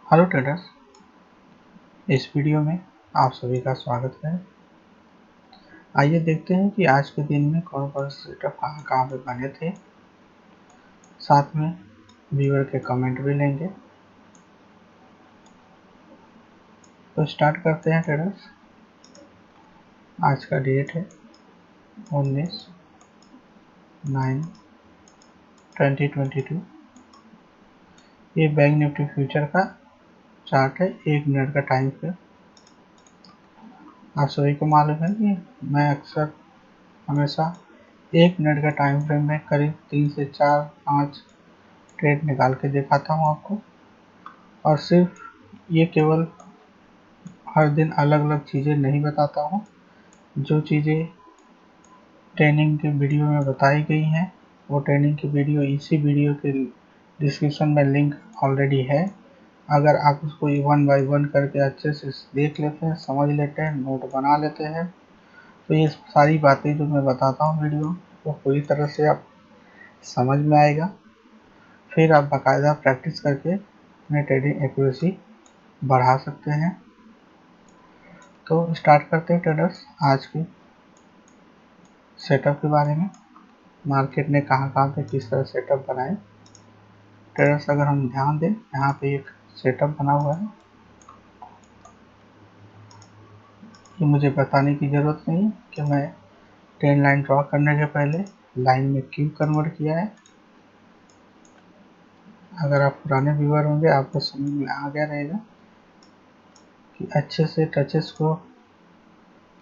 Hello traders, इस video में आप सभी का स्वागत है। आइए देखते हैं कि आज के दिन में कौन कौन से सेटअप कहाँ पे बने थे। साथ में व्यूअर के कमेंट भी लेंगे। तो स्टार्ट करते हैं ट्रेडर्स। आज का डेट है 19/9/2022। ये बैंक निफ्टी फ्यूचर का चार्ट है, 1 मिनट का टाइम फ्रेम। आप सभी को मालूम है कि मैं अक्सर हमेशा 1 मिनट का टाइम फ्रेम में करीब 3 से 4-5 ट्रेड निकाल के दिखाता हूँ आपको। और सिर्फ ये केवल हर दिन अलग अलग चीज़ें नहीं बताता हूँ। जो चीज़ें ट्रेनिंग के वीडियो में बताई गई हैं वो ट्रेनिंग की वीडियो इसी वीडियो के डिस्क्रिप्शन में लिंक ऑलरेडी है। अगर आप उसको 1 बाय 1 करके अच्छे से देख लेते हैं, समझ लेते हैं, नोट बना लेते हैं, तो ये सारी बातें जो मैं बताता हूँ वीडियो वो पूरी तरह से आप समझ में आएगा। फिर आप बाकायदा प्रैक्टिस करके अपने ट्रेडिंग एक्यूरेसी बढ़ा सकते हैं। तो स्टार्ट करते हैं ट्रेडर्स आज के सेटअप के बारे में। मार्केट ने कहाँ पे किस तरह सेटअप बनाए ट्रेडर्स, अगर हम ध्यान दें यहाँ पे एक सेटअप बना हुआ है। ये मुझे बताने की ज़रूरत नहीं कि मैं ट्रेंड लाइन ड्रॉ करने के पहले लाइन में क्यों कन्वर्ट किया है। अगर आप पुराने व्यूअर होंगे आपको समझ में आ गया रहेगा कि अच्छे से टचेस को,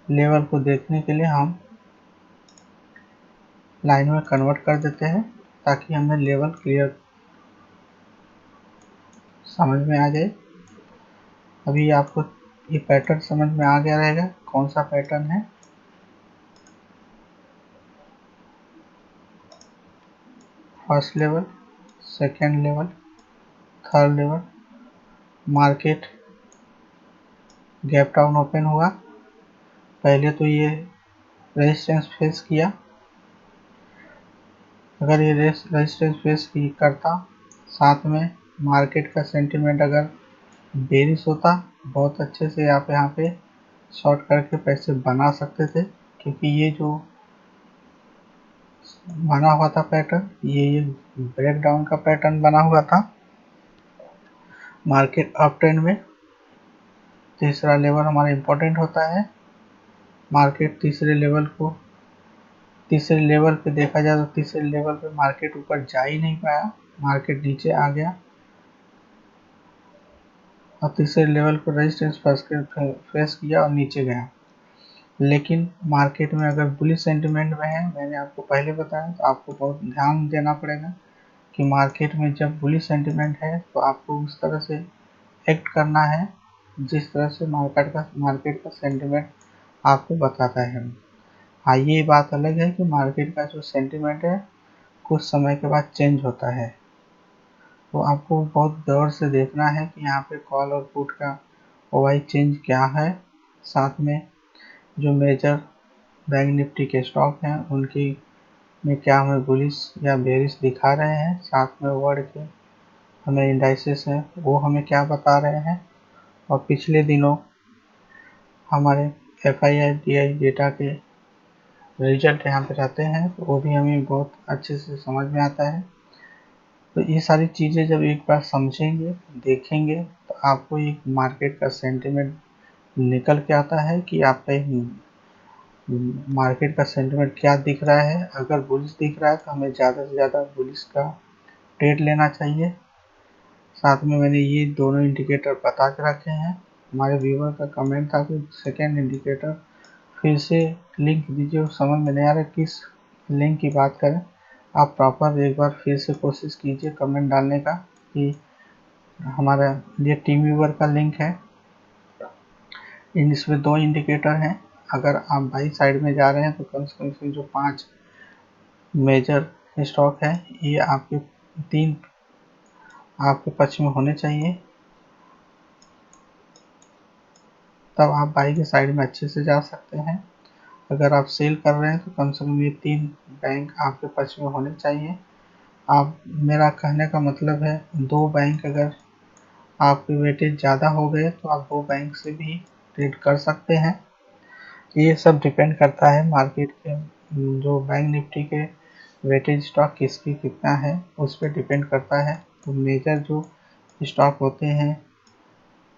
लेवल को देखने के लिए हम लाइन में कन्वर्ट कर देते हैं ताकि हमें लेवल क्लियर समझ में आ जाए। अभी आपको ये पैटर्न समझ में आ गया रहेगा कौन सा पैटर्न है। First level, second level, third level. Market gap down open हुआ। पहले तो ये रेजिस्टेंस फेस किया। अगर ये रेजिस्टेंस फेस करता, साथ में मार्केट का सेंटीमेंट अगर बेरिश होता, बहुत अच्छे से आप यहाँ पे शॉर्ट करके पैसे बना सकते थे, क्योंकि ये जो बना हुआ था पैटर्न, ये ब्रेक डाउन का पैटर्न बना हुआ था। मार्केट अप ट्रेंड में तीसरा लेवल हमारा इम्पोर्टेंट होता है। मार्केट तीसरे लेवल पे देखा जाए तो तीसरे लेवल पे मार्केट ऊपर जा ही नहीं पाया, मार्केट नीचे आ गया और तीसरे लेवल पर रेजिस्टेंस फेस किया और नीचे गया। लेकिन मार्केट में अगर बुलिश सेंटिमेंट में है, मैंने आपको पहले बताया, तो आपको बहुत ध्यान देना पड़ेगा कि मार्केट में जब बुलिश सेंटिमेंट है तो आपको उस तरह से एक्ट करना है जिस तरह से मार्केट का सेंटिमेंट आपको बताता है। हाँ, ये बात अलग है कि मार्केट का जो सेंटिमेंट है कुछ समय के बाद चेंज होता है, तो आपको बहुत गौर से देखना है कि यहाँ पे कॉल और पुट का ओवाई चेंज क्या है। साथ में जो मेजर बैंक निफ्टी के स्टॉक हैं उनकी में क्या हमें बुलिश या बेरिश दिखा रहे हैं, साथ में वर्ल्ड के हमें इंडाइसेस हैं वो हमें क्या बता रहे हैं, और पिछले दिनों हमारे FII डेटा के रिजल्ट यहाँ पे रहते हैं तो वो भी हमें बहुत अच्छे से समझ में आता है। तो ये सारी चीज़ें जब एक बार समझेंगे, देखेंगे, तो आपको एक मार्केट का सेंटिमेंट निकल के आता है कि आपका एक मार्केट का सेंटिमेंट क्या दिख रहा है। अगर बुलिश दिख रहा है तो हमें ज़्यादा से ज़्यादा बुलिश का ट्रेड लेना चाहिए। साथ में मैंने ये दोनों इंडिकेटर बता के रखे हैं। हमारे व्यूवर का कमेंट था कि सेकेंड इंडिकेटर फिर से लिंक दीजिए, समझ में नहीं आ रहा किस लिंक की बात करें। आप प्रॉपर एक बार फिर से कोशिश कीजिए कमेंट डालने का कि हमारा ये टीम व्यूवर का लिंक है। इसमें 2 इंडिकेटर हैं। अगर आप बाई साइड में जा रहे हैं तो कम से कम इसमें जो 5 मेजर स्टॉक है ये आपके 3 आपके पक्ष में होने चाहिए, तब आप बाई के साइड में अच्छे से जा सकते हैं। अगर आप सेल कर रहे हैं तो कम से कम ये 3 बैंक आपके पक्ष में होने चाहिए। आप, मेरा कहने का मतलब है 2 बैंक अगर आपके वेटेज ज़्यादा हो गए तो आप वो बैंक से भी ट्रेड कर सकते हैं। ये सब डिपेंड करता है मार्केट के जो बैंक निफ्टी के वेटेज स्टॉक किसकी कितना है उस पर डिपेंड करता है। तो मेजर जो स्टॉक होते हैं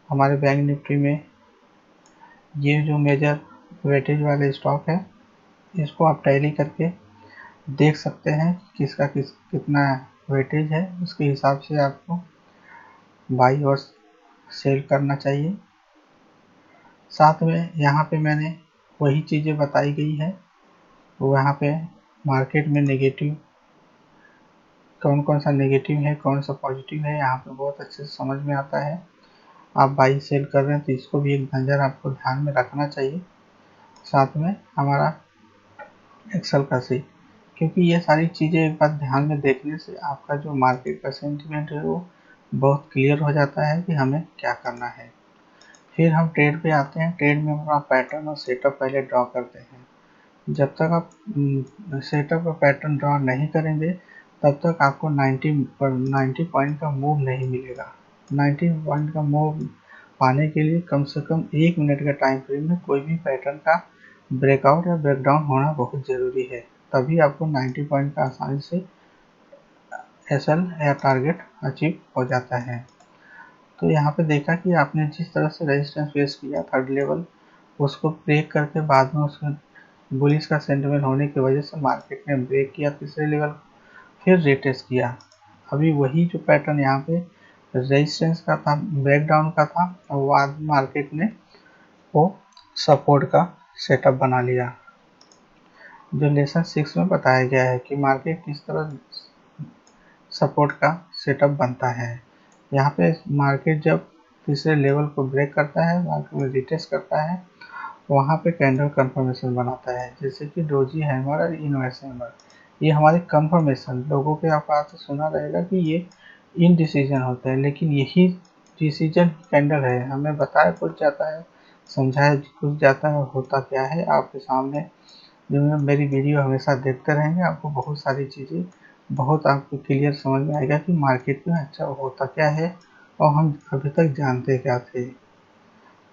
हमारे बैंक निफ्टी में, ये जो मेजर वेटेज वाले स्टॉक है इसको आप टैली करके देख सकते हैं किसका कितना वेटेज है, उसके हिसाब से आपको बाई और सेल करना चाहिए। साथ में यहाँ पे मैंने वही चीज़ें बताई गई है, तो यहाँ पे मार्केट में नेगेटिव कौन कौन सा नेगेटिव है कौन सा पॉजिटिव है यहाँ पे बहुत अच्छे से समझ में आता है। आप बाई सेल कर रहे हैं तो इसको भी एक नज़र आपको ध्यान में रखना चाहिए। साथ में हमारा एक्सेल का सी, क्योंकि ये सारी चीज़ें एक बार ध्यान में देखने से आपका जो मार्केट का सेंटीमेंट है वो बहुत क्लियर हो जाता है कि हमें क्या करना है। फिर हम ट्रेड पे आते हैं। ट्रेड में अपना पैटर्न और सेटअप पहले ड्रॉ करते हैं। जब तक आप सेटअप और पैटर्न ड्रॉ नहीं करेंगे तब तक आपको 90 पॉइंट का मूव नहीं मिलेगा। 90 पॉइंट का मूव पाने के लिए कम से कम 1 मिनट का टाइम फ्रेम में कोई भी पैटर्न का ब्रेकआउट या ब्रेकडाउन होना बहुत ज़रूरी है, तभी आपको 90 पॉइंट का आसानी से एसएल या टारगेट अचीव हो जाता है। तो यहाँ पे देखा कि आपने जिस तरह से रेजिस्टेंस फेस किया थर्ड लेवल, उसको ब्रेक करके बाद में उसमें बुलिश का सेंटिमेंट होने की वजह से मार्केट ने ब्रेक किया तीसरे लेवल, फिर रिटेस्ट किया। अभी वही जो पैटर्न यहाँ पे रेजिस्टेंस का था, ब्रेकडाउन का था, और बाद मार्केट ने वो सपोर्ट का सेटअप बना लिया। जो लेसन 6 में बताया गया है कि मार्केट किस तरह सपोर्ट का सेटअप बनता है। यहाँ पे मार्केट जब तीसरे लेवल को ब्रेक करता है, मार्केट में रिटेस्ट करता है, वहाँ पे कैंडल कंफर्मेशन बनाता है, जैसे कि डोजी हैमर और इनवर्स हैमर। ये हमारे कंफर्मेशन, लोगों के आप तो सुना रहेगा कि ये इनडिसीजन होता है, लेकिन यही डिसीजन कैंडल है। हमें बताया कुछ जाता है, समझाया कुछ जाता है, होता क्या है आपके सामने। जो मेरी वीडियो हमेशा देखते रहेंगे आपको बहुत सारी चीज़ें बहुत आपको क्लियर समझ में आएगा कि मार्केट में अच्छा होता क्या है और हम अभी तक जानते क्या थे।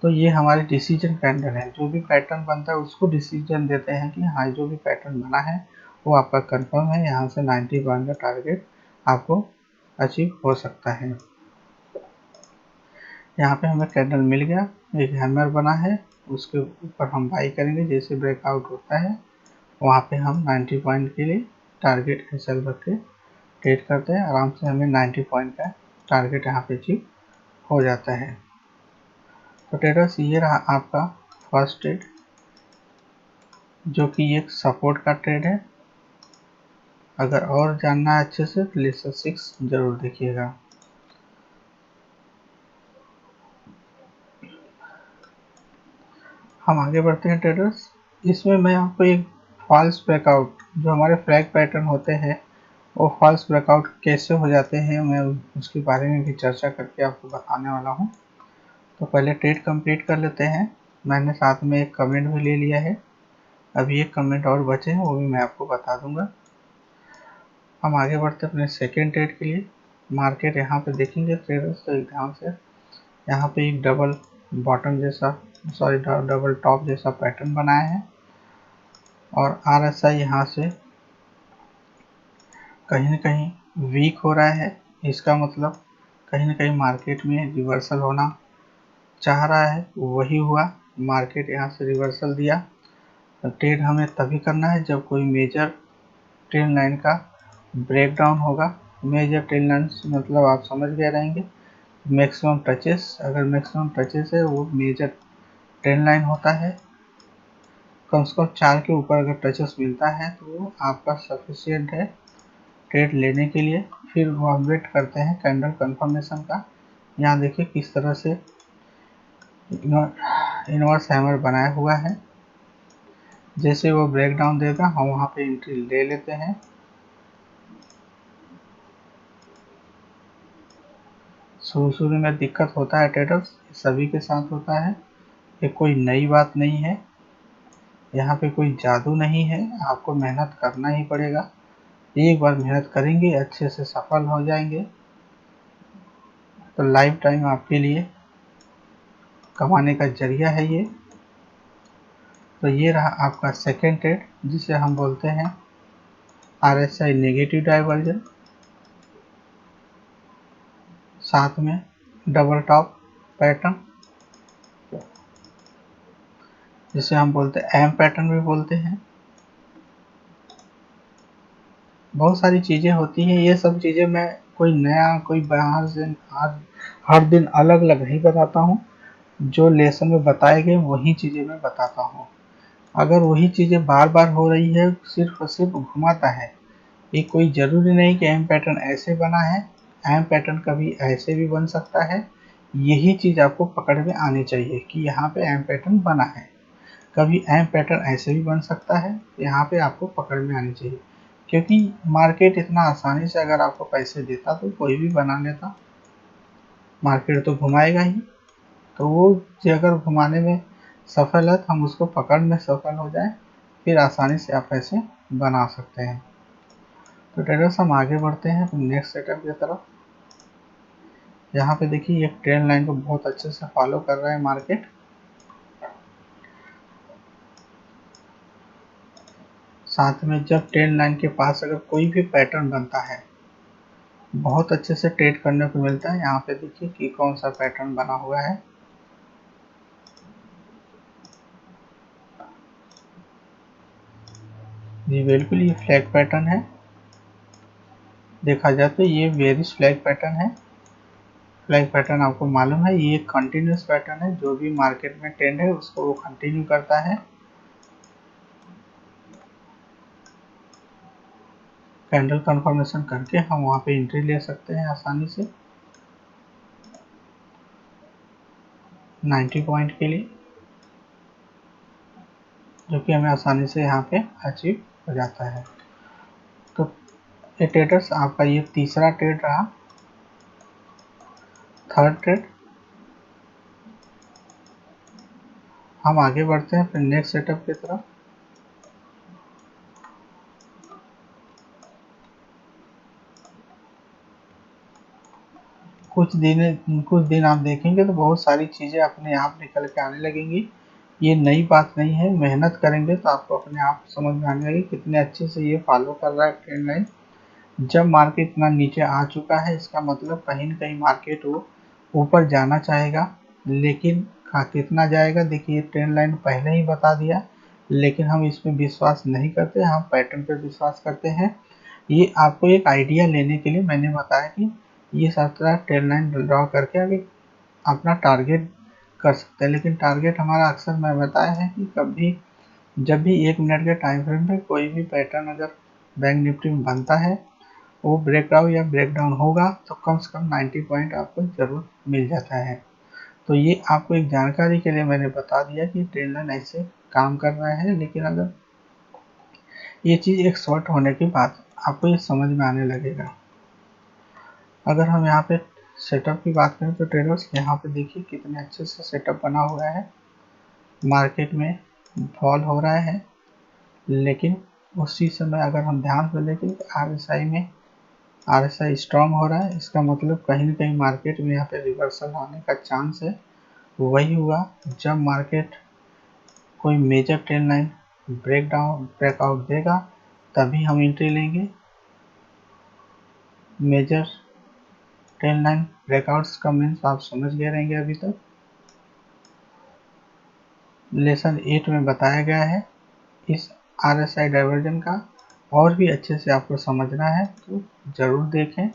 तो ये हमारे डिसीजन कैंडल है, जो भी पैटर्न बनता है उसको डिसीजन देते हैं कि हाँ जो भी पैटर्न बना है वो आपका कंफर्म है, यहाँ से 90 पॉइंट का टारगेट आपको अचीव हो सकता है। यहाँ पे हमें कैंडल मिल गया, एक हैमर बना है, उसके ऊपर हम बाई करेंगे। जैसे ब्रेकआउट होता है वहाँ पे हम 90 पॉइंट के लिए टारगेट एसएल रख के ट्रेड करते हैं, आराम से हमें 90 पॉइंट का टारगेट यहाँ पे अचीव हो जाता है। तो ट्रेडर्स ये रहा आपका फर्स्ट ट्रेड, जो कि एक सपोर्ट का ट्रेड है। अगर और जानना है अच्छे से तो लेसन 6 जरूर देखिएगा। हम आगे बढ़ते हैं ट्रेडर्स। इसमें मैं आपको एक फॉल्स ब्रेकआउट, जो हमारे फ्लैग पैटर्न होते हैं वो फॉल्स ब्रेकआउट कैसे हो जाते हैं, मैं उसके बारे में भी चर्चा करके आपको बताने वाला हूँ। तो पहले ट्रेड कंप्लीट कर लेते हैं। मैंने साथ में एक कमेंट भी ले लिया है, अभी एक कमेंट और बचे हैं वो भी मैं आपको बता दूंगा। हम आगे बढ़ते हैं अपने सेकेंड ट्रेड के लिए। मार्केट यहाँ पे देखेंगे ट्रेडर्स तो ध्यान से, यहाँ पे एक डबल बॉटम जैसा डबल टॉप जैसा पैटर्न बनाया है और आरएसआई यहाँ से कहीं ना कहीं वीक हो रहा है। इसका मतलब कहीं ना कहीं मार्केट में रिवर्सल होना चाह रहा है, वही हुआ। मार्केट यहाँ से रिवर्सल दिया। ट्रेड हमें तभी करना है जब कोई मेजर ट्रेंड लाइन का ब्रेकडाउन होगा। मेजर ट्रेंड लाइन मतलब आप समझ गए रहेंगे, मैक्सिमम टचेस। अगर मैक्सिमम टचेस है वो मेजर ट्रेंड लाइन होता है। कम से कम 4 के ऊपर अगर टचेस मिलता है तो वो आपका सफिशियंट है ट्रेड लेने के लिए। फिर वो हम वेट करते हैं कैंडल कंफर्मेशन का। यहाँ देखिए किस तरह से इनवर्स हैमर बनाया हुआ है। जैसे वो ब्रेक डाउन देगा हम वहाँ पे एंट्री ले लेते हैं। शुरू में दिक्कत होता है ट्रेडर्स, सभी के साथ होता है, ये कोई नई बात नहीं है। यहाँ पे कोई जादू नहीं है, आपको मेहनत करना ही पड़ेगा। एक बार मेहनत करेंगे अच्छे से सफल हो जाएंगे। तो लाइफ टाइम आपके लिए कमाने का जरिया है ये। तो ये रहा आपका सेकेंड ट्रेड, जिसे हम बोलते हैं RSI नेगेटिव डाइवर्जन, साथ में डबल टॉप पैटर्न, जिसे हम बोलते हैं एम पैटर्न भी बोलते हैं। बहुत सारी चीज़ें होती हैं, ये सब चीज़ें मैं कोई नया कोई बाहर से हर दिन अलग अलग नहीं बताता हूँ। जो लेसन में बताए गए वही चीज़ें मैं बताता हूँ। अगर वही चीज़ें बार बार हो रही है, सिर्फ और सिर्फ घुमाता है। ये कोई ज़रूरी नहीं कि एम पैटर्न ऐसे बना है, एम पैटर्न कभी ऐसे भी बन सकता है। यही चीज़ आपको पकड़ में आनी चाहिए कि यहाँ पे एम पैटर्न बना है। कभी एम पैटर्न ऐसे भी बन सकता है, यहाँ पे आपको पकड़ में आनी चाहिए। क्योंकि मार्केट इतना आसानी से अगर आपको पैसे देता तो कोई भी बना लेता, मार्केट तो घुमाएगा ही। तो वो अगर घुमाने में सफल है तो हम उसको पकड़ में सफल हो जाए, फिर आसानी से आप पैसे बना सकते हैं। तो ट्रेडर्स हम आगे बढ़ते हैं नेक्स्ट सेटअप की तरफ। यहाँ पे देखिए एक ट्रेंड लाइन को बहुत अच्छे से फॉलो कर रहा है मार्केट। साथ में जब ट्रेंड लाइन के पास अगर कोई भी पैटर्न बनता है, बहुत अच्छे से ट्रेड करने को मिलता है। यहाँ पे देखिए कि कौन सा पैटर्न बना हुआ है। जी बिल्कुल, ये फ्लैग पैटर्न है। देखा जाए तो ये बेरिश फ्लैग पैटर्न है। फ्लैग पैटर्न आपको मालूम है, ये कंटिन्यूस पैटर्न है। जो भी मार्केट में ट्रेंड है उसको वो कंटिन्यू करता है। कैंडल कंफर्मेशन करके हम वहाँ पे एंट्री ले सकते हैं आसानी से 90 पॉइंट के लिए, जो कि हमें आसानी से यहाँ पे अचीव हो जाता है। तो ये ट्रेडर्स आपका ये तीसरा ट्रेड रहा, थर्ड ट्रेड। हम आगे बढ़ते हैं फिर नेक्स्ट सेटअप की तरफ। कुछ दिन आप देखेंगे तो बहुत सारी चीज़ें अपने आप निकल के आने लगेंगी। ये नई बात नहीं है, मेहनत करेंगे तो आपको अपने आप समझ में आने लगेगी कितने अच्छे से ये फॉलो कर रहा है ट्रेंड लाइन। जब मार्केट इतना नीचे आ चुका है, इसका मतलब कहीं न कहीं मार्केट वो ऊपर जाना चाहेगा। लेकिन कितना जाएगा, देखिए ट्रेंड लाइन पहले ही बता दिया, लेकिन हम इसमें विश्वास नहीं करते, हम पैटर्न पर विश्वास करते हैं। ये आपको एक आइडिया लेने के लिए मैंने बताया कि ये सब तरह ट्रेंड लाइन ड्रॉ करके अभी अपना टारगेट कर सकते हैं। लेकिन टारगेट हमारा अक्सर मैं बताया है कि कभी जब भी 1 मिनट के टाइम फ्रेम में कोई भी पैटर्न अगर बैंक निफ्टी में बनता है, वो ब्रेकआउट या ब्रेकडाउन होगा तो कम से कम 90 पॉइंट आपको ज़रूर मिल जाता है। तो ये आपको एक जानकारी के लिए मैंने बता दिया कि ट्रेंड लाइन ऐसे काम कर रहा है। लेकिन अगर ये चीज़ एक शॉर्ट होने के बाद आपको ये समझ में आने लगेगा। अगर हम यहाँ पे सेटअप की बात करें तो ट्रेडर्स यहाँ पे देखिए कितने अच्छे से सेटअप बना हुआ है। मार्केट में फॉल हो रहा है, लेकिन उसी समय अगर हम ध्यान से देखें तो RSI स्ट्रांग हो रहा है। इसका मतलब कहीं ना कहीं मार्केट में यहाँ पे रिवर्सल आने का चांस है। वही हुआ, जब मार्केट कोई मेजर ट्रेंड लाइन ब्रेकआउट देगा तभी हम एंट्री लेंगे। मेजर ट्रेंड लाइन ब्रेकआउट्स का मीन्स आप समझ गए रहेंगे अभी तक। लेसन 8 में बताया गया है इस RSI डाइवर्जन का। और भी अच्छे से आपको समझना है तो ज़रूर देखें।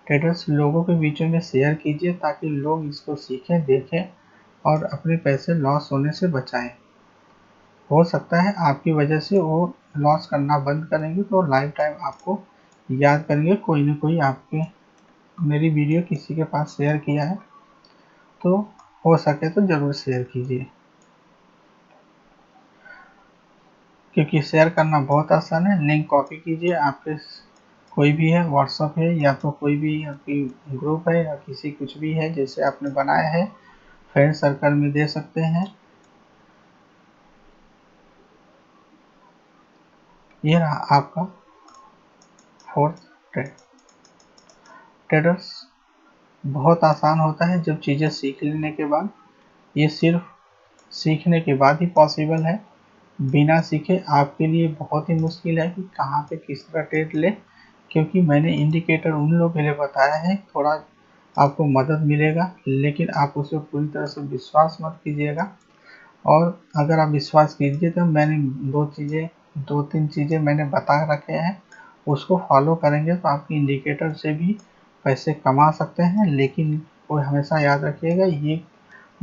ट्रेडर्स लोगों के बीच में शेयर कीजिए ताकि लोग इसको सीखें, देखें और अपने पैसे लॉस होने से बचाएं। हो सकता है आपकी वजह से वो लॉस करना बंद करेंगे तो लाइफ टाइम आपको याद करेंगे। कोई ना कोई आपके मेरी वीडियो किसी के पास शेयर किया है, तो हो सके तो ज़रूर शेयर कीजिए, क्योंकि शेयर करना बहुत आसान है। लिंक कॉपी कीजिए, आपके कोई भी है व्हाट्सअप है या तो कोई भी आपकी ग्रुप है या किसी कुछ भी है जैसे आपने बनाया है, फ्रेंड सर्कल में दे सकते हैं। ये रहा आपका 4th ट्रेड। ट्रेडर्स बहुत आसान होता है जब चीज़ें सीख लेने के बाद। ये सिर्फ सीखने के बाद ही पॉसिबल है। बिना सीखे आपके लिए बहुत ही मुश्किल है कि कहाँ पे किस तरह ट्रेड ले, क्योंकि मैंने इंडिकेटर उन लोगों के लिए बताया है, थोड़ा आपको मदद मिलेगा, लेकिन आप उस पर पूरी तरह से विश्वास मत कीजिएगा। और अगर आप विश्वास कीजिए तो मैंने दो तीन चीज़ें मैंने बता रखे हैं, उसको फॉलो करेंगे तो आपकी इंडिकेटर से भी पैसे कमा सकते हैं। लेकिन वो हमेशा याद रखिएगा, ये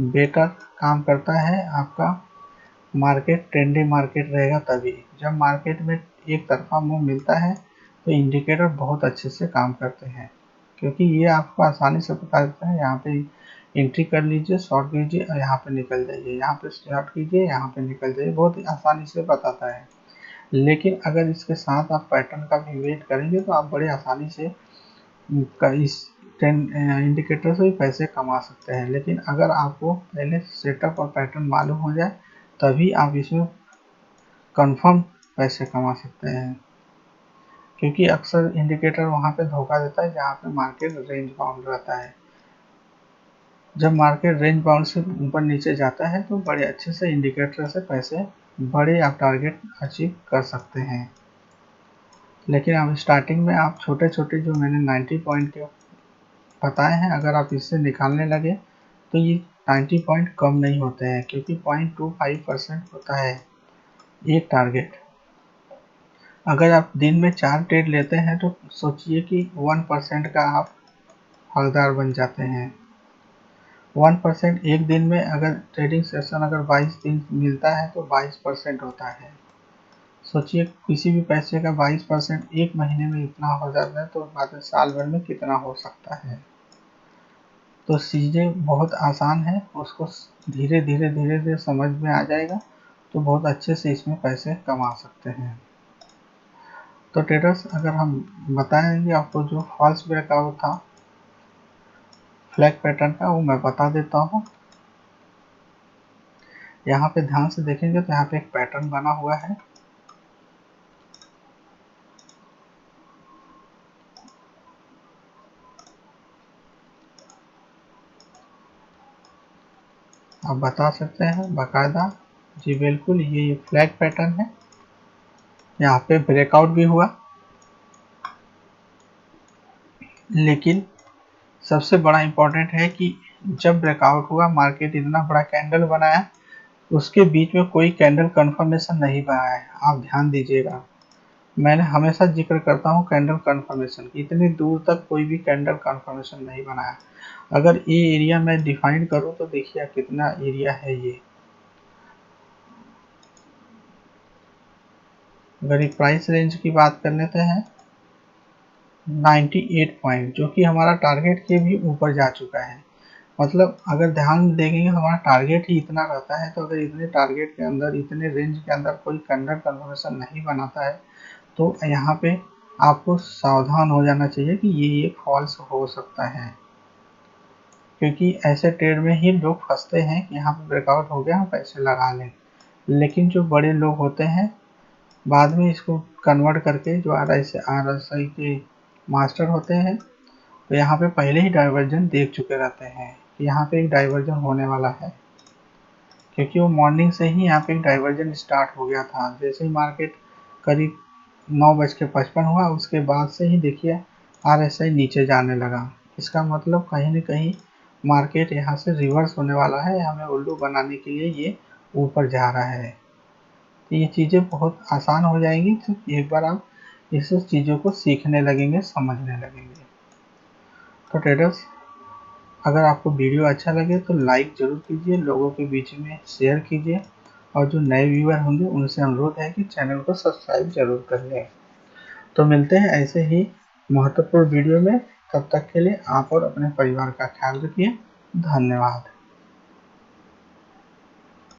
बेटर काम करता है आपका मार्केट ट्रेंडी मार्केट रहेगा तभी। जब मार्केट में एक तरफा मुंह मिलता है तो इंडिकेटर बहुत अच्छे से काम करते हैं, क्योंकि ये आपको आसानी से बता देता है यहाँ पे एंट्री कर लीजिए, शॉर्ट कीजिए और यहाँ पे निकल जाइए, यहाँ पे शॉर्ट कीजिए, यहाँ पे निकल जाइए, बहुत ही आसानी से बताता है। लेकिन अगर इसके साथ आप पैटर्न का भी वेट करेंगे तो आप बड़े आसानी से इस इंडिकेटर से भी पैसे कमा सकते हैं। लेकिन अगर आपको पहले सेटअप और पैटर्न मालूम हो जाए तभी आप इसमें कंफर्म पैसे कमा सकते हैं, क्योंकि अक्सर इंडिकेटर वहाँ पे धोखा देता है जहाँ पे मार्केट रेंज बाउंड रहता है। जब मार्केट रेंज बाउंड से ऊपर नीचे जाता है तो बड़े अच्छे से इंडिकेटर से पैसे बड़े आप टारगेट अचीव कर सकते हैं। लेकिन अब स्टार्टिंग में आप छोटे छोटे जो मैंने 90 पॉइंट के बताए हैं, अगर आप इससे निकालने लगे तो ये 90 पॉइंट कम नहीं होते हैं, क्योंकि 0.25% होता है एक टारगेट। अगर आप दिन में 4 ट्रेड लेते हैं तो सोचिए कि 1% का आप हकदार बन जाते हैं। 1% एक दिन में, अगर ट्रेडिंग सेशन अगर 22 दिन मिलता है तो 22% होता है। सोचिए किसी भी पैसे का 22% एक महीने में इतना हो जाता है तो बाद में साल भर में कितना हो सकता है। तो चीज़ें बहुत आसान है, उसको धीरे धीरे समझ में आ जाएगा तो बहुत अच्छे से इसमें पैसे कमा सकते हैं। तो ट्रेडर्स, अगर हम बताएंगे आपको जो फॉल्स ब्रेकआउट था फ्लैग पैटर्न का, वो मैं बता देता हूँ। यहाँ पे ध्यान से देखेंगे तो यहाँ पे एक पैटर्न बना हुआ है। आप बता सकते हैं बाकायदा, जी बिल्कुल, ये फ्लैग पैटर्न है। यहाँ पे ब्रेकआउट भी हुआ, लेकिन सबसे बड़ा इम्पोर्टेंट है कि जब ब्रेकआउट हुआ, मार्केट इतना बड़ा कैंडल बनाया, उसके बीच में कोई कैंडल कंफर्मेशन नहीं बना है। आप ध्यान दीजिएगा, मैंने हमेशा जिक्र करता हूँ कैंडल कंफर्मेशन की, इतनी दूर तक कोई भी कैंडल कंफर्मेशन नहीं बनाया। अगर ये एरिया मैं डिफाइन करूँ तो देखिए कितना एरिया है ये। अगर एक प्राइस रेंज की बात कर लेते हैं 98 पॉइंट, जो कि हमारा टारगेट के भी ऊपर जा चुका है। मतलब अगर ध्यान देंगे हमारा टारगेट ही इतना रहता है, तो अगर इतने टारगेट के अंदर, इतने रेंज के अंदर कोई कैंडल कंफर्मेशन नहीं बनाता है तो यहाँ पे आपको सावधान हो जाना चाहिए कि ये एक फॉल्स हो सकता है। क्योंकि ऐसे ट्रेड में ही लोग फंसते हैं कि यहाँ पे ब्रेकआउट हो गया, हम पैसे लगा लें। लेकिन जो बड़े लोग होते हैं बाद में इसको कन्वर्ट करके, जो RSI के मास्टर होते हैं, तो यहाँ पे पहले ही डाइवर्जन देख चुके रहते हैं कि यहाँ पे एक डाइवर्जन होने वाला है, क्योंकि वो मॉर्निंग से ही यहाँ पे एक डाइवर्जन स्टार्ट हो गया था। जैसे ही मार्केट करीब 9:55 हुआ, उसके बाद से ही देखिए RSI नीचे जाने लगा। इसका मतलब कहीं न कहीं मार्केट यहाँ से रिवर्स होने वाला है, हमें उल्लू बनाने के लिए ये ऊपर जा रहा है। तो ये चीज़ें बहुत आसान हो जाएंगी तो एक बार आप इस चीज़ों को सीखने लगेंगे, समझने लगेंगे। तो ट्रेडर्स, अगर आपको वीडियो अच्छा लगे तो लाइक ज़रूर कीजिए, लोगों के बीच में शेयर कीजिए, और जो नए व्यूअर होंगे उनसे अनुरोध है कि चैनल को सब्सक्राइब जरूर कर लें। तो मिलते हैं ऐसे ही महत्वपूर्ण वीडियो में, तब तक के लिए आप और अपने परिवार का ख्याल रखिए। धन्यवाद।